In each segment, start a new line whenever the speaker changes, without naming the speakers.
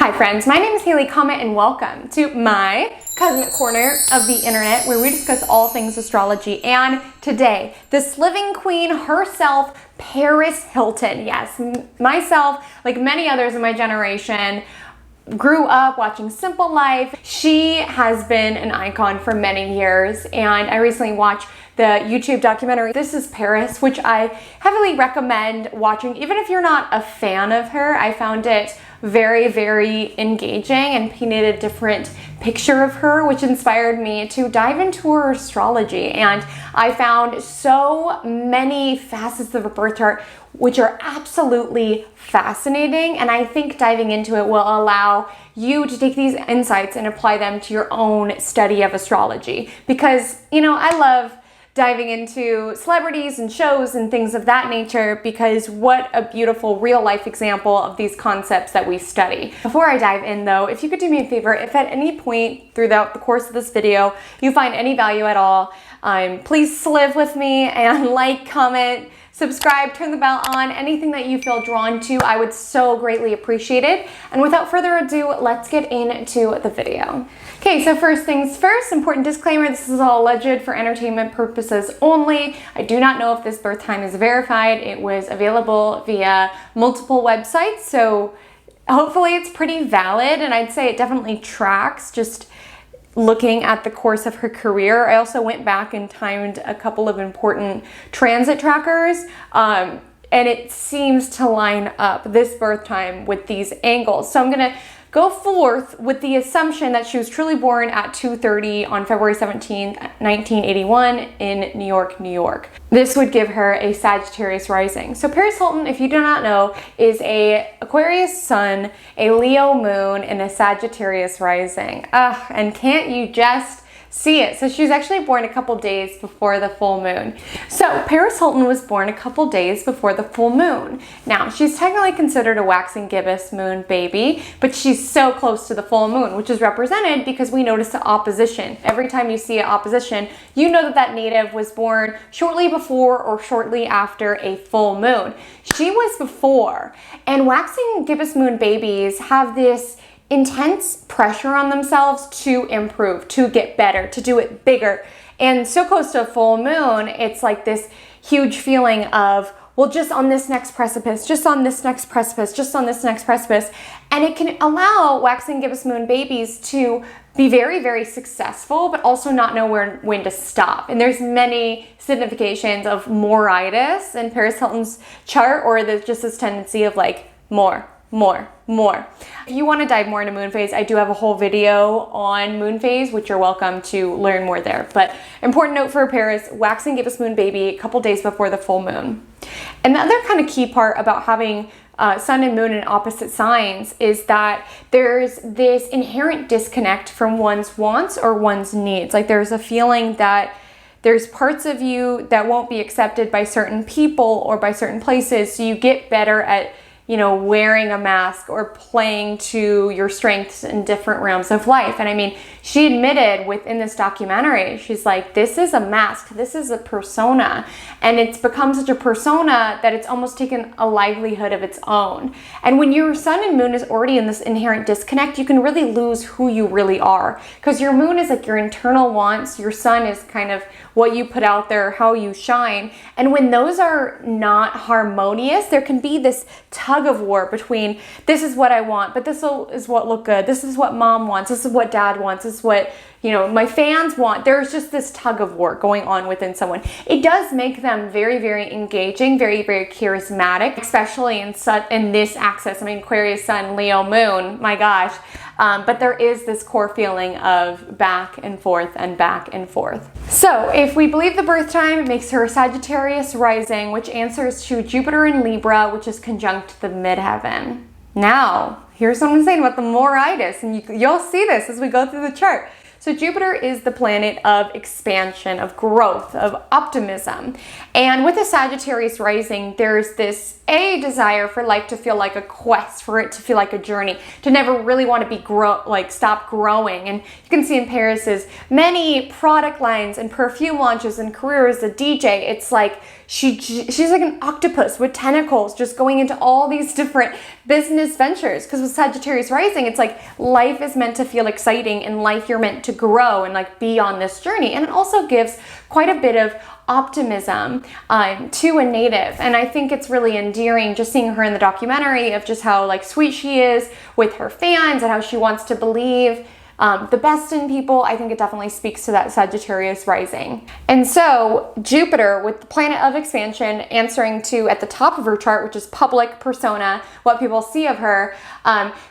Hi friends, my name is Haley Comet and welcome to my cosmic corner of the internet where we discuss all things astrology. And today, this living queen herself, Paris Hilton. Yes, myself, like many others in my generation, grew up watching Simple Life. She has been an icon for many years, and I recently watched the YouTube documentary This Is Paris, which I heavily recommend watching. Even if you're not a fan of her, I found it very, very engaging and painted a different picture of her, which inspired me to dive into her astrology. And I found so many facets of her birth chart which are absolutely fascinating, and I think diving into it will allow you to take these insights and apply them to your own study of astrology. Because, you know, I love diving into celebrities and shows and things of that nature, because what a beautiful real life example of these concepts that we study. Before I dive in though, if you could do me a favor, if at any point throughout the course of this video you find any value at all, please live with me and like, comment, subscribe, turn the bell on, anything that you feel drawn to, I would so greatly appreciate it. And without further ado, let's get into the video. Okay, so first things first, important disclaimer, this is all alleged for entertainment purposes only. I do not know if this birth time is verified. It was available via multiple websites, so hopefully it's pretty valid, and I'd say it definitely tracks just looking at the course of her career. I also went back and timed a couple of important transit trackers, and it seems to line up this birth time with these angles. So I'm gonna go forth with the assumption that she was truly born at 2:30 on February 17th, 1981 in New York, New York. This would give her a Sagittarius rising. So Paris Hilton, if you do not know, is a Aquarius sun, a Leo moon, and a Sagittarius rising. And can't you just see it? So she was actually born a couple days before the full moon. So Paris Hilton was born a couple days before the full moon. Now, she's technically considered a waxing gibbous moon baby, but she's so close to the full moon, which is represented because we notice the opposition. Every time you see an opposition, you know that that native was born shortly before or shortly after a full moon. She was before, and waxing gibbous moon babies have this intense pressure on themselves to improve, to get better, to do it bigger. And so close to a full moon, it's like this huge feeling of, well, just on this next precipice, just on this next precipice, just on this next precipice. And it can allow waxing gibbous moon babies to be very, very successful, but also not know when to stop. And there's many significations of moritis in Paris Hilton's chart, or just this tendency of like more. If you want to dive more into moon phase, I do have a whole video on moon phase, which you're welcome to learn more there. But important note for Paris, waxing gibbous moon baby a couple days before the full moon. And the other kind of key part about having sun and moon in opposite signs is that there's this inherent disconnect from one's wants or one's needs. Like there's a feeling that there's parts of you that won't be accepted by certain people or by certain places, so you get better at, you know, wearing a mask or playing to your strengths in different realms of life. And I mean, she admitted within this documentary, she's like, this is a mask, this is a persona. And it's become such a persona that it's almost taken a livelihood of its own. And when your sun and moon is already in this inherent disconnect, you can really lose who you really are. Because your moon is like your internal wants, your sun is kind of what you put out there, how you shine. And when those are not harmonious, there can be this tug of war between, this is what I want, but this is what look good, this is what mom wants, this is what dad wants, this is what, you know, my fans want. There's just this tug of war going on within someone. It does make them very, very engaging, very, very charismatic, especially in this axis. I mean, Aquarius sun, Leo moon, my gosh. But there is this core feeling of back and forth and back and forth. So if we believe the birth time, it makes her a Sagittarius rising, which answers to Jupiter in Libra, which is conjunct the midheaven. Now, here's what I'm saying about the moritis, and you'll see this as we go through the chart. So Jupiter is the planet of expansion, of growth, of optimism. And with a Sagittarius rising, there's this a desire for life to feel like a quest, for it to feel like a journey, to never really want to be stop growing. And you can see in Paris's many product lines and perfume launches and career as a DJ, it's like she's like an octopus with tentacles just going into all these different business ventures. Because with Sagittarius rising, it's like life is meant to feel exciting, and life you're meant to grow and like be on this journey. And it also gives quite a bit of optimism to a native, and I think it's really endearing just seeing her in the documentary of just how like sweet she is with her fans and how she wants to believe the best in people. I think it definitely speaks to that Sagittarius rising. And so Jupiter, with the planet of expansion, answering to at the top of her chart, which is public persona, what people see of her,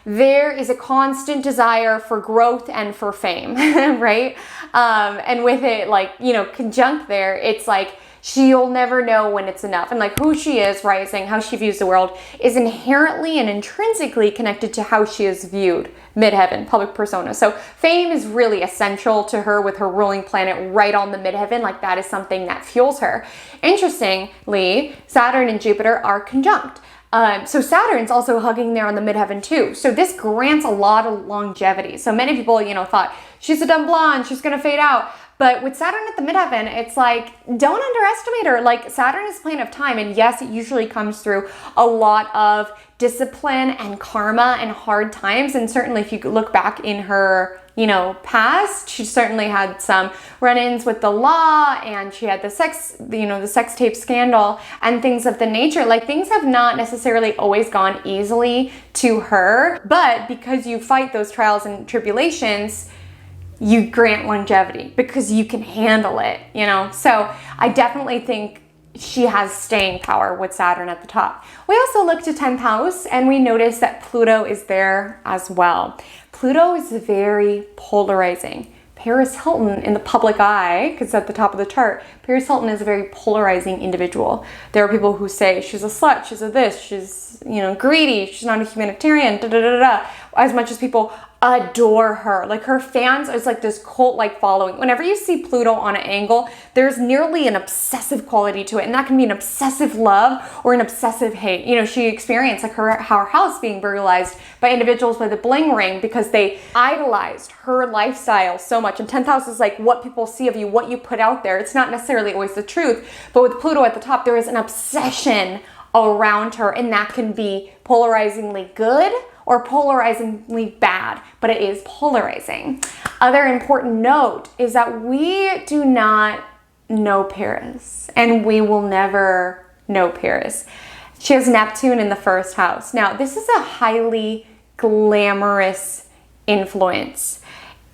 there is a constant desire for growth and for fame, right? And with it, like, you know, conjunct there, it's like she'll never know when it's enough. And like who she is rising, how she views the world, is inherently and intrinsically connected to how she is viewed midheaven, public persona. So fame is really essential to her with her ruling planet right on the midheaven. Like that is something that fuels her. Interestingly, Saturn and Jupiter are conjunct. So Saturn's also hugging there on the midheaven too. So this grants a lot of longevity. So many people, you know, thought she's a dumb blonde, she's going to fade out. But with Saturn at the midheaven, it's like, don't underestimate her. Like Saturn is a planet of time. And yes, it usually comes through a lot of discipline and karma and hard times. And certainly if you look back in her, you know, past, she certainly had some run-ins with the law, and she had the sex tape scandal and things of the nature. Like things have not necessarily always gone easily to her, but because you fight those trials and tribulations, you grant longevity because you can handle it, you know? So I definitely think she has staying power with Saturn at the top. We also look to 10th house and we notice that Pluto is there as well. Pluto is very polarizing. Paris Hilton in the public eye, because at the top of the chart, Paris Hilton is a very polarizing individual. There are people who say she's a slut, she's a this, she's, you know, greedy, she's not a humanitarian, da da da da. As much as people adore her. Like her fans is like this cult-like following. Whenever you see Pluto on an angle, there's nearly an obsessive quality to it. And that can be an obsessive love or an obsessive hate. You know, she experienced like her house being burglarized by individuals with a bling ring because they idolized her lifestyle so much. And 10th house is like what people see of you, what you put out there. It's not necessarily always the truth, but with Pluto at the top, there is an obsession around her, and that can be polarizingly good or polarizingly bad, but it is polarizing. Other important note is that we do not know Paris, and we will never know Paris. She has Neptune in the first house. Now, this is a highly glamorous influence.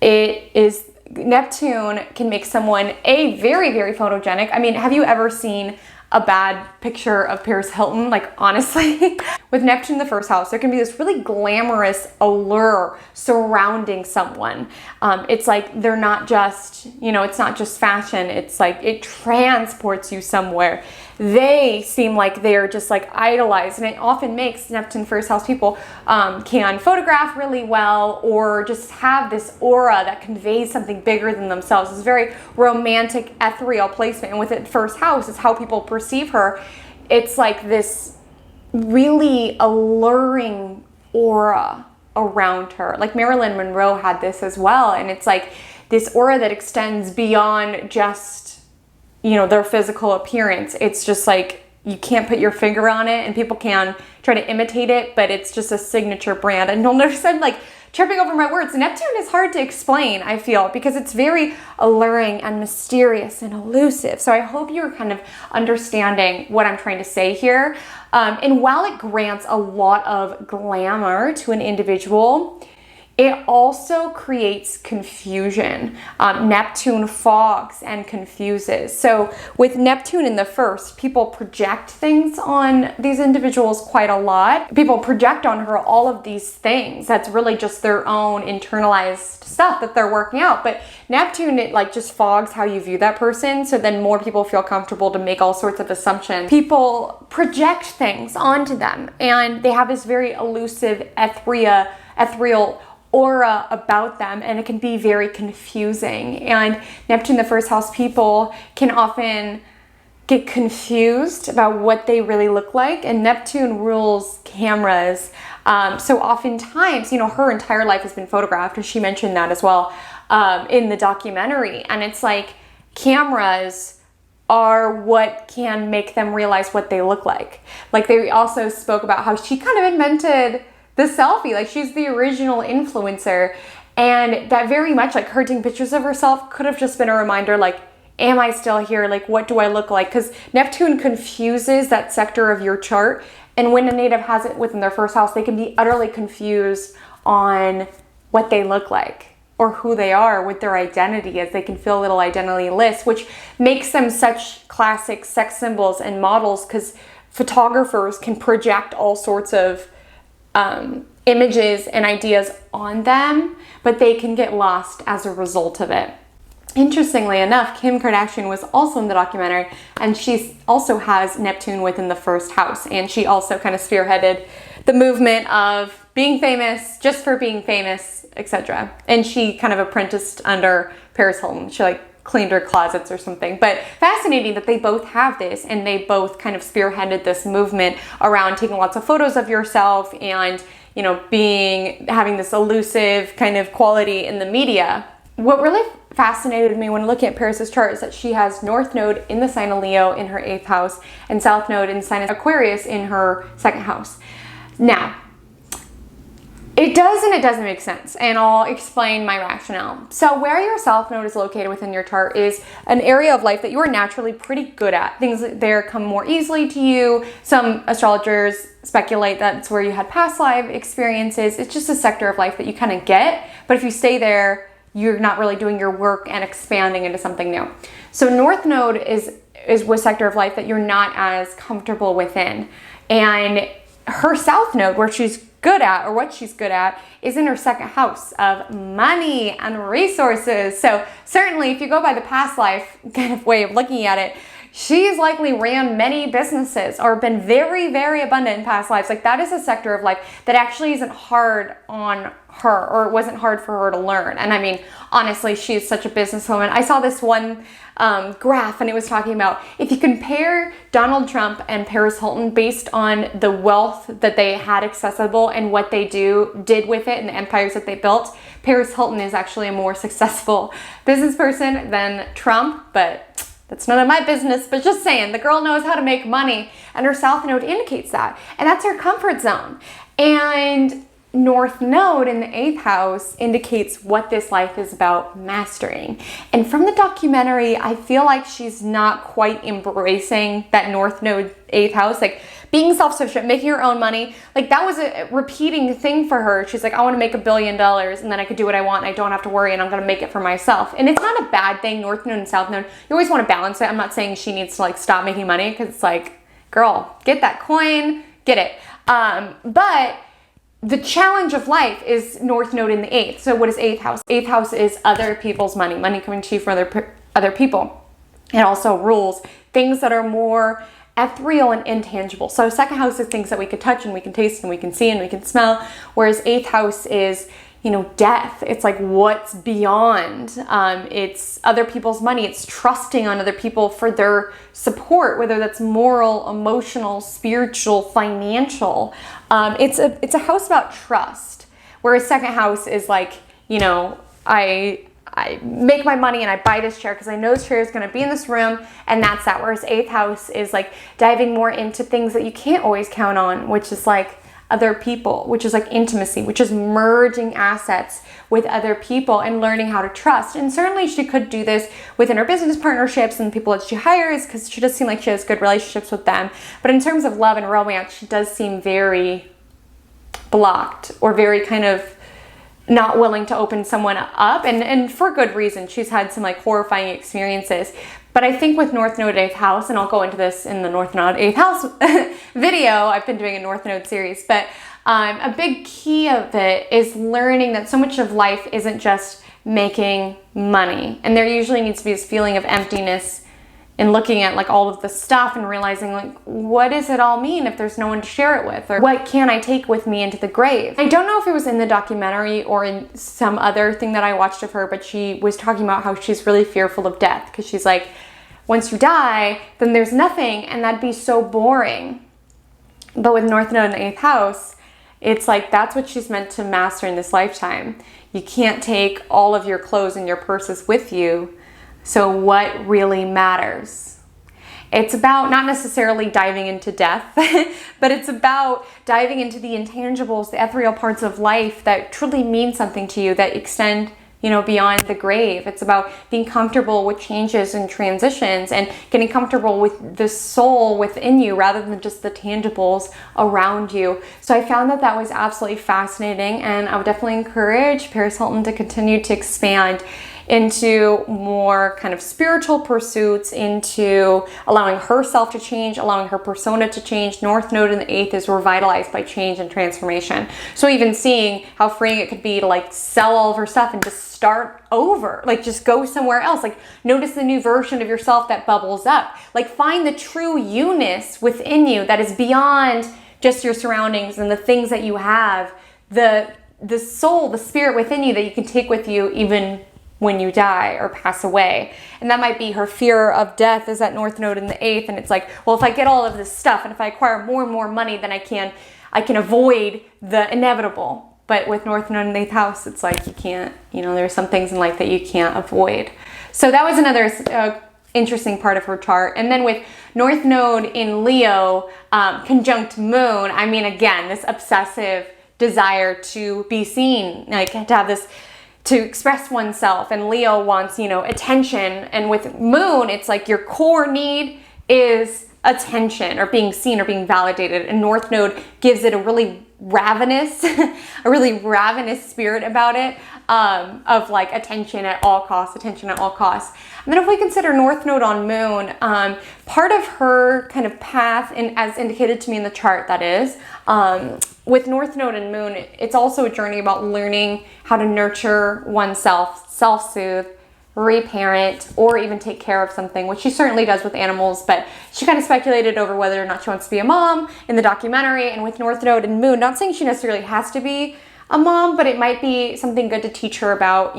Neptune can make someone very, very photogenic. I mean, have you ever seen a bad picture of Paris Hilton? Like honestly, with Neptune in the first house, there can be this really glamorous allure surrounding someone. It's like they're not just, you know, it's not just fashion. It's like it transports you somewhere. They seem like they're just like idolized, and it often makes Neptune first house people can photograph really well or just have this aura that conveys something bigger than themselves. It's very romantic, ethereal placement, and with it first house, it's how people perceive her. It's like this really alluring aura around her. Like Marilyn Monroe had this as well, and it's like this aura that extends beyond just, you know, their physical appearance. It's just like you can't put your finger on it, and people can try to imitate it, but it's just a signature brand. And you'll notice I'm like tripping over my words. Neptune is hard to explain, I feel, because it's very alluring and mysterious and elusive. So I hope you're kind of understanding what I'm trying to say here. And while it grants a lot of glamour to an individual, it also creates confusion. Neptune fogs and confuses. So with Neptune in the first, people project things on these individuals quite a lot. People project on her all of these things. That's really just their own internalized stuff that they're working out. But Neptune, it like just fogs how you view that person. So then more people feel comfortable to make all sorts of assumptions. People project things onto them, and they have this very elusive, ethereal aura about them, and it can be very confusing. And Neptune, the first house people, can often get confused about what they really look like, and Neptune rules cameras. So oftentimes, you know, her entire life has been photographed, and she mentioned that as well in the documentary. And it's like cameras are what can make them realize what they look like. Like they also spoke about how she kind of invented the selfie, like she's the original influencer, and that very much like her taking pictures of herself could have just been a reminder, like, am I still here? Like, what do I look like? Because Neptune confuses that sector of your chart, and when a native has it within their first house, they can be utterly confused on what they look like or who they are with their identity, as they can feel little identity lists, which makes them such classic sex symbols and models, because photographers can project all sorts of images and ideas on them, but they can get lost as a result of it. Interestingly enough, Kim Kardashian was also in the documentary, and she also has Neptune within the first house, and she also kind of spearheaded the movement of being famous just for being famous, etc. And she kind of apprenticed under Paris Hilton. She like cleaned her closets or something. But fascinating that they both have this, and they both kind of spearheaded this movement around taking lots of photos of yourself and, you know, having this elusive kind of quality in the media. What really fascinated me when looking at Paris's chart is that she has North Node in the sign of Leo in her 8th house and South Node in the sign of Aquarius in her 2nd house. Now, it does and it doesn't make sense, and I'll explain my rationale. So where your South Node is located within your chart is an area of life that you are naturally pretty good at. Things there come more easily to you. Some astrologers speculate that's where you had past life experiences. It's just a sector of life that you kind of get, but if you stay there, you're not really doing your work and expanding into something new. So North Node is a sector of life that you're not as comfortable within. And her South Node, where she's good at, or what she's good at, is in her 2nd house of money and resources. So certainly if you go by the past life kind of way of looking at it, she's likely ran many businesses or been very, very abundant in past lives. Like that is a sector of life that actually isn't hard on her, or it wasn't hard for her to learn. And I mean, honestly, she's such a businesswoman. I saw this one graph, and it was talking about if you compare Donald Trump and Paris Hilton based on the wealth that they had accessible and what they did with it and the empires that they built, Paris Hilton is actually a more successful business person than Trump, but that's none of my business. But just saying, the girl knows how to make money, and her South Node indicates that, and that's her comfort zone. And North Node in the 8th house indicates what this life is about mastering. And from the documentary, I feel like she's not quite embracing that North Node 8th house, like being self-sufficient, making her own money. Like that was a repeating thing for her. She's like, I want to make $1 billion, and then I could do what I want, and I don't have to worry, and I'm going to make it for myself. And it's not a bad thing, North Node and South Node. You always want to balance it. I'm not saying she needs to like stop making money, because it's like, girl, get that coin, get it. But the challenge of life is North Node in the 8th. So what is 8th house? 8th house is other people's money coming to you from other people. It also rules things that are more ethereal and intangible. So 2nd house is things that we can touch and we can taste and we can see and we can smell, whereas 8th house is, you know, death. It's like what's beyond. It's other people's money. It's trusting on other people for their support, whether that's moral, emotional, spiritual, financial. It's a house about trust, whereas 2nd house is like, you know, I make my money and I buy this chair because I know this chair is going to be in this room, and that's that. Whereas 8th house is like diving more into things that you can't always count on, which is like other people, which is like intimacy, which is merging assets with other people and learning how to trust. And certainly she could do this within her business partnerships and people that she hires, because she does seem like she has good relationships with them. But in terms of love and romance, she does seem very blocked, or very kind of not willing to open someone up, and for good reason. She's had some like horrifying experiences. But I think with North Node 8th house, and I'll go into this in the North Node 8th house video, I've been doing a North Node series, but a big key of it is learning that so much of life isn't just making money. And there usually needs to be this feeling of emptiness and looking at like all of the stuff and realizing like, what does it all mean if there's no one to share it with? Or what can I take with me into the grave? I don't know if it was in the documentary or in some other thing that I watched of her, but she was talking about how she's really fearful of death, because she's like, once you die, then there's nothing, and that'd be so boring. But with North Node in the 8th house, it's like that's what she's meant to master in this lifetime. You can't take all of your clothes and your purses with you. So what really matters? It's about not necessarily diving into death, but it's about diving into the intangibles, the ethereal parts of life that truly mean something to you, that extend, beyond the grave. It's about being comfortable with changes and transitions and getting comfortable with the soul within you rather than just the tangibles around you. So I found that that was absolutely fascinating, and I would definitely encourage Paris Hilton to continue to expand into more kind of spiritual pursuits, into allowing herself to change, allowing her persona to change. North Node in the 8th is revitalized by change and transformation. So even seeing how freeing it could be to like sell all of her stuff and just start over, like just go somewhere else, like notice the new version of yourself that bubbles up, like find the true you-ness within you that is beyond just your surroundings and the things that you have, the soul, the spirit within you that you can take with you even when you die or pass away. And that might be her fear of death is at North Node in the 8th. And it's like, well, if I get all of this stuff and if I acquire more and more money, then I can avoid the inevitable. But with North Node in the 8th house, it's like you can't, there's some things in life that you can't avoid. So that was another interesting part of her chart. And then with North Node in Leo, conjunct Moon, I mean, again, this obsessive desire to be seen, like to have this, to express oneself, and Leo wants, attention. And with Moon, it's like your core need is attention or being seen or being validated. And North Node gives it a really ravenous, spirit about it, of like attention at all costs, attention at all costs. And then if we consider North Node on Moon, part of her kind of path, and as indicated to me in the chart, that is, with North Node and Moon, it's also a journey about learning how to nurture oneself, self-soothe, reparent, or even take care of something, which she certainly does with animals. But she kind of speculated over whether or not she wants to be a mom in the documentary. And with North Node and Moon, not saying she necessarily has to be a mom, but it might be something good to teach her about,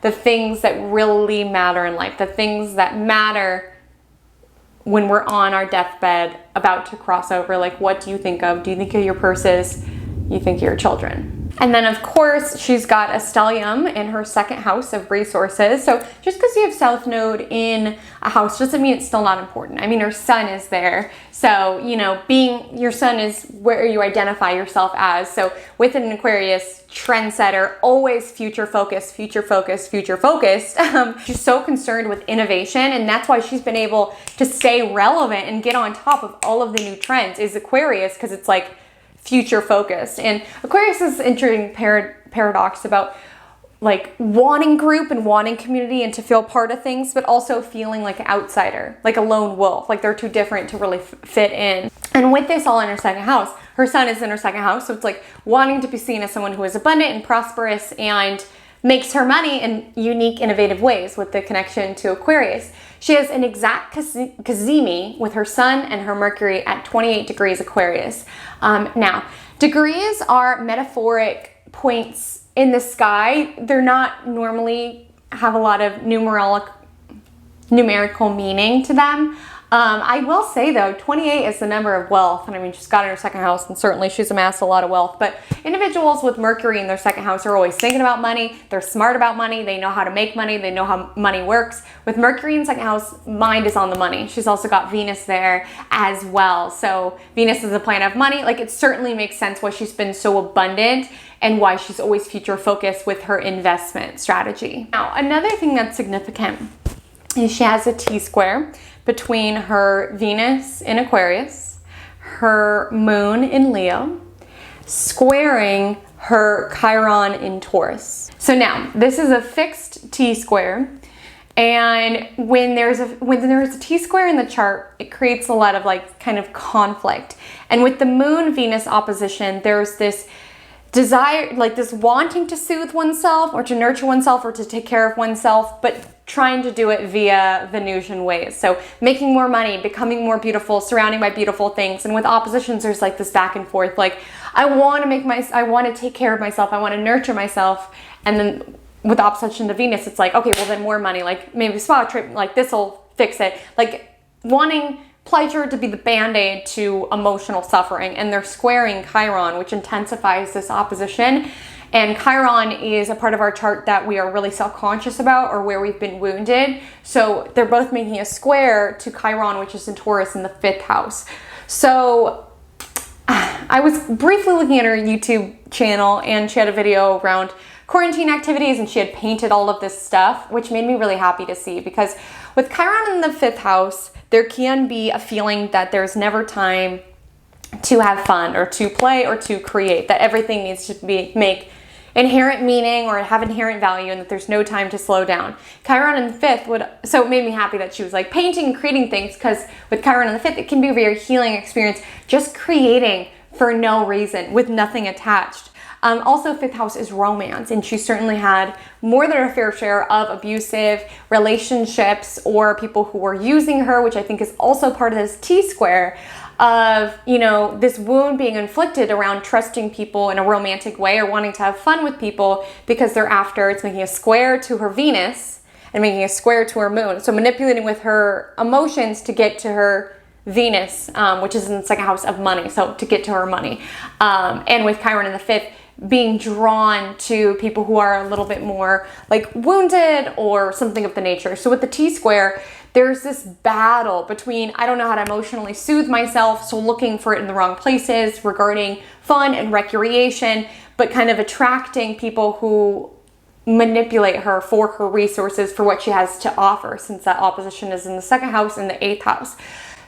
the things that really matter in life, the things that matter when we're on our deathbed about to cross over. Like, what do you think of? Do you think of your purses? You think of your children? And then, of course, she's got a stellium in her 2nd house of resources. So just because you have South Node in a house doesn't mean it's still not important. I mean, her sun is there. So, being your sun is where you identify yourself as. So with an Aquarius trendsetter, always future focused. She's so concerned with innovation, and that's why she's been able to stay relevant and get on top of all of the new trends, is Aquarius, because it's like future focused. And Aquarius is an interesting paradox about like wanting group and wanting community and to feel part of things, but also feeling like an outsider, like a lone wolf, like they're too different to really fit in. And with this all in her 2nd house, her sun is in her 2nd house. So it's like wanting to be seen as someone who is abundant and prosperous and makes her money in unique, innovative ways with the connection to Aquarius. She has an exact Cazimi with her sun and her Mercury at 28 degrees Aquarius. Now, degrees are metaphoric points in the sky. They're not normally have a lot of numerical meaning to them. I will say though, 28 is the number of wealth. And I mean, she's got it in her 2nd house, and certainly she's amassed a lot of wealth. But individuals with Mercury in their 2nd house are always thinking about money. They're smart about money. They know how to make money. They know how money works. With Mercury in 2nd house, mind is on the money. She's also got Venus there as well. So Venus is a planet of money. Like, it certainly makes sense why she's been so abundant and why she's always future focused with her investment strategy. Now, another thing that's significant is she has a T-square between her Venus in Aquarius, her Moon in Leo, squaring her Chiron in Taurus. So now, this is a fixed T-square, and when there's a T-square in the chart, it creates a lot of like kind of conflict. And with the Moon-Venus opposition, there's this desire, like this wanting to soothe oneself or to nurture oneself or to take care of oneself, but trying to do it via Venusian ways. So making more money, becoming more beautiful, surrounding by beautiful things. And with oppositions, there's like this back and forth. Like, I want to take care of myself. I want to nurture myself. And then with opposition to Venus, it's like, okay, well then more money, like maybe a spa trip, like this'll fix it. Like wanting pleasure to be the band-aid to emotional suffering, and they're squaring Chiron, which intensifies this opposition. And Chiron is a part of our chart that we are really self-conscious about, or where we've been wounded. So they're both making a square to Chiron, which is in Taurus in the 5th house. So I was briefly looking at her YouTube channel, and she had a video around quarantine activities, and she had painted all of this stuff, which made me really happy to see, because with Chiron in the 5th house, there can be a feeling that there's never time to have fun or to play or to create, that everything needs to make inherent meaning or have inherent value, and that there's no time to slow down. Chiron in the 5th so it made me happy that she was like painting and creating things, because with Chiron in the 5th, it can be a very healing experience, just creating for no reason with nothing attached. Also, 5th house is romance, and she certainly had more than her fair share of abusive relationships or people who were using her, which I think is also part of this T-square of, you know, this wound being inflicted around trusting people in a romantic way or wanting to have fun with people because they're after. It's making a square to her Venus and making a square to her moon. So manipulating with her emotions to get to her Venus, which is in the 2nd house of money, so to get to her money. And with Chiron in the 5th, being drawn to people who are a little bit more like wounded or something of the nature. So with the T-square, there's this battle between, I don't know how to emotionally soothe myself, so looking for it in the wrong places regarding fun and recreation, but kind of attracting people who manipulate her for her resources, for what she has to offer, since that opposition is in the 2nd house and the 8th house.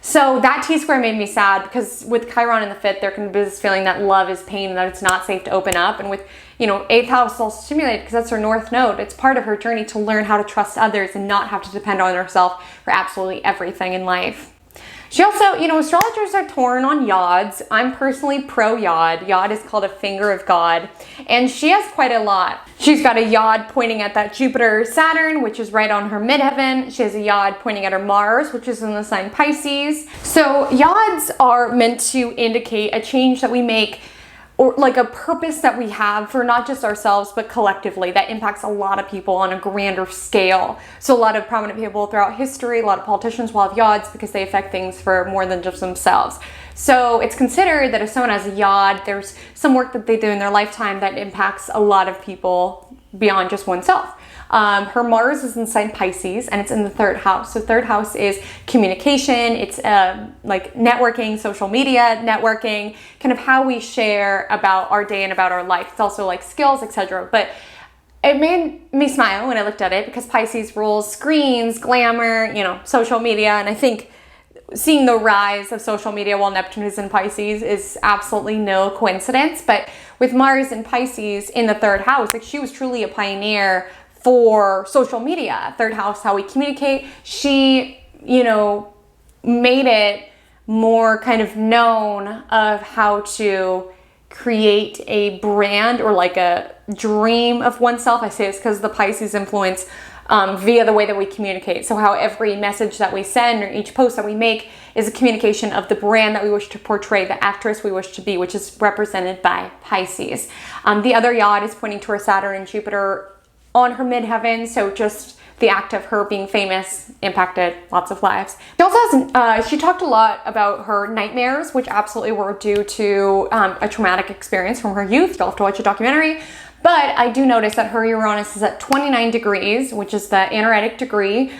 So that T-square made me sad, because with Chiron in the 5th, there can be this feeling that love is pain and that it's not safe to open up. And with, you know, 8th house also stimulated, because that's her north node. It's part of her journey to learn how to trust others and not have to depend on herself for absolutely everything in life. She also, you know, astrologers are torn on yods. I'm personally pro yod. Yod is called a finger of God, and she has quite a lot. She's got a yod pointing at that Jupiter Saturn, which is right on her midheaven. She has a yod pointing at her Mars, which is in the sign Pisces. So yods are meant to indicate a change that we make, or like a purpose that we have for not just ourselves, but collectively, that impacts a lot of people on a grander scale. So a lot of prominent people throughout history, a lot of politicians will have yods because they affect things for more than just themselves. So it's considered that if someone has a yod, there's some work that they do in their lifetime that impacts a lot of people beyond just oneself. Her Mars is in sign Pisces, and it's in the 3rd house. So 3rd house is communication. It's like networking, social media networking, kind of how we share about our day and about our life. It's also like skills, etc. But it made me smile when I looked at it, because Pisces rules screens, glamour, you know, social media. And I think seeing the rise of social media while Neptune is in Pisces is absolutely no coincidence. But with Mars in Pisces in the 3rd house, like, she was truly a pioneer for social media. 3rd house, how we communicate. She, you know, made it more kind of known of how to create a brand or like a dream of oneself. I say this because of the Pisces influence via the way that we communicate. So how every message that we send or each post that we make is a communication of the brand that we wish to portray, the actress we wish to be, which is represented by Pisces. The other yod is pointing to her Saturn and Jupiter on her midheaven, so just the act of her being famous impacted lots of lives. She also has, she talked a lot about her nightmares, which absolutely were due to a traumatic experience from her youth. You'll have to watch a documentary. But I do notice that her Uranus is at 29 degrees, which is the anaretic degree,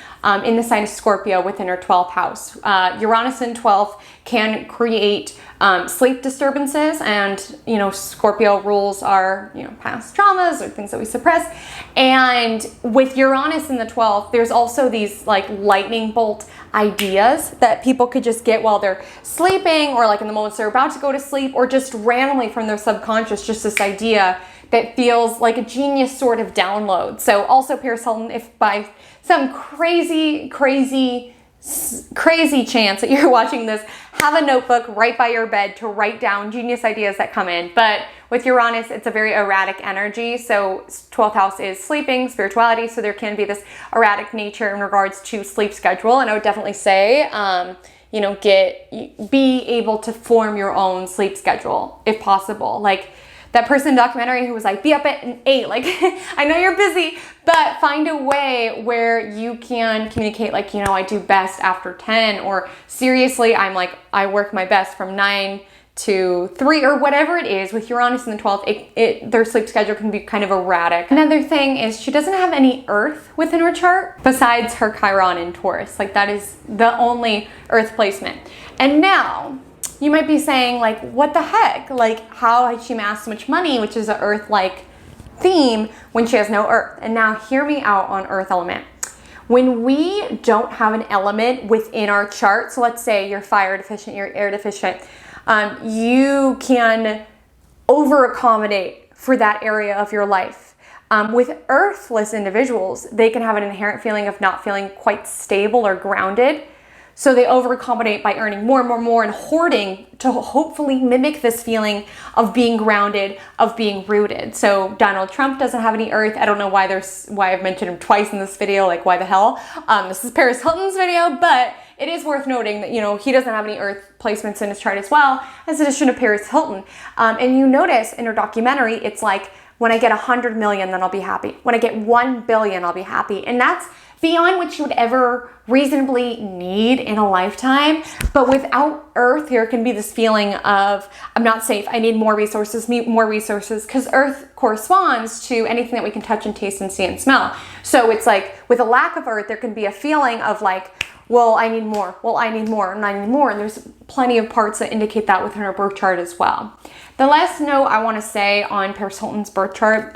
in the sign of Scorpio within her 12th house. Uranus in 12th can create sleep disturbances, and, you know, Scorpio rules our, you know, past traumas or things that we suppress. And with Uranus in the 12th, there's also these like lightning bolt ideas that people could just get while they're sleeping, or like in the moments they're about to go to sleep, or just randomly from their subconscious, just this idea that feels like a genius sort of download. So also Paris Hilton, if by some crazy chance that you're watching this, have a notebook right by your bed to write down genius ideas that come in. But with Uranus, it's a very erratic energy. So 12th house is sleeping, spirituality. So there can be this erratic nature in regards to sleep schedule. And I would definitely say, you know, be able to form your own sleep schedule if possible. Like, that person in the documentary who was like, be up at 8. Like, I know you're busy, but find a way where you can communicate, like, you know, I do best after 10, or seriously, I work my best from 9 to 3, or whatever it is. With Uranus in the 12th, their sleep schedule can be kind of erratic. Another thing is she doesn't have any Earth within her chart besides her Chiron in Taurus. Like, that is the only Earth placement. And now you might be saying, like, what the heck? Like, how has she amassed so much money, which is an Earth-like theme, when she has no Earth? And now hear me out on Earth element. When we don't have an element within our chart, so let's say you're fire deficient, you're air deficient, you can over accommodate for that area of your life. With earthless individuals, they can have an inherent feeling of not feeling quite stable or grounded. So they over accommodate by earning more and more and more and hoarding to hopefully mimic this feeling of being grounded, of being rooted. So Donald Trump doesn't have any Earth. I don't know why I've mentioned him twice in this video. Like, why the hell? This is Paris Hilton's video, but it is worth noting that, you know, he doesn't have any Earth placements in his chart as well, as addition to Paris Hilton. And you notice in her documentary, it's like, when I get 100 million, then I'll be happy. When I get 1 billion, I'll be happy. And that's beyond what you would ever reasonably need in a lifetime. But without Earth, there can be this feeling of, I'm not safe, I need more resources, because Earth corresponds to anything that we can touch and taste and see and smell. So it's like, with a lack of Earth, there can be a feeling of like, well, I need more, well, I need more, and I need more. And there's plenty of parts that indicate that within her birth chart as well. The last note I want to say on Paris Hilton's birth chart,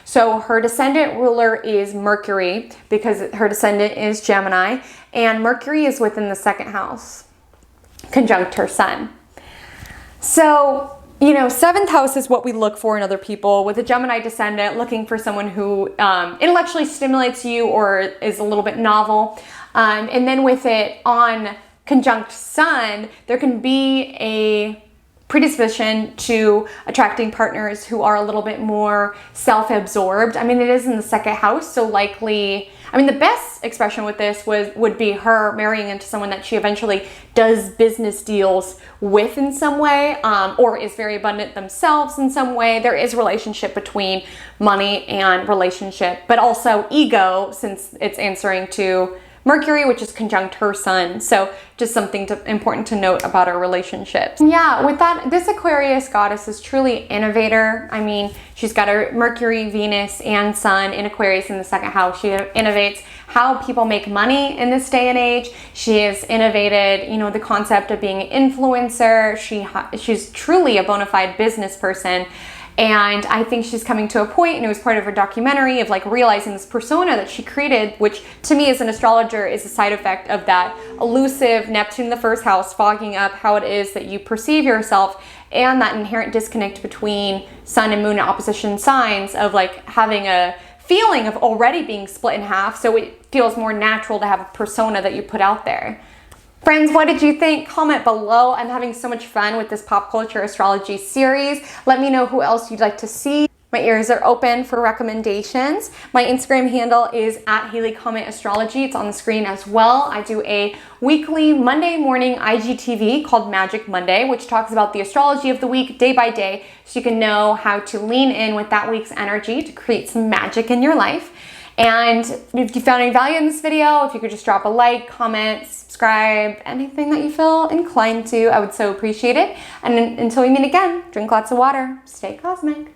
so her descendant ruler is Mercury, because her descendant is Gemini, and Mercury is within the 2nd house, conjunct her sun. So, you know, 7th house is what we look for in other people. With a Gemini descendant, looking for someone who intellectually stimulates you or is a little bit novel. And then with it on conjunct sun, there can be a predisposition to attracting partners who are a little bit more self-absorbed. I mean, it is in the 2nd house, so likely, I mean, the best expression with this would be her marrying into someone that she eventually does business deals with in some way, or is very abundant themselves in some way. There is a relationship between money and relationship, but also ego, since it's answering to Mercury, which is conjunct her sun. So just something important to note about our relationships. Yeah, with that, this Aquarius goddess is truly innovator. I mean, she's got her Mercury, Venus, and Sun in Aquarius in the 2nd house. She innovates how people make money in this day and age. She has innovated, you know, the concept of being an influencer. She's truly a bona fide business person. And I think she's coming to a point, and it was part of her documentary, of like realizing this persona that she created, which to me as an astrologer is a side effect of that elusive Neptune in the 1st house fogging up how it is that you perceive yourself, and that inherent disconnect between Sun and Moon in opposition signs of like having a feeling of already being split in half. So it feels more natural to have a persona that you put out there. Friends, what did you think? Comment below. I'm having so much fun with this pop culture astrology series. Let me know who else you'd like to see. My ears are open for recommendations. My Instagram handle is @HaleyCommentAstrology. It's on the screen as well. I do a weekly Monday morning IGTV called Magic Monday, which talks about the astrology of the week day by day, so you can know how to lean in with that week's energy to create some magic in your life. And if you found any value in this video, if you could just drop a like, comment, subscribe, anything that you feel inclined to, I would so appreciate it. And until we meet again, drink lots of water, stay cosmic.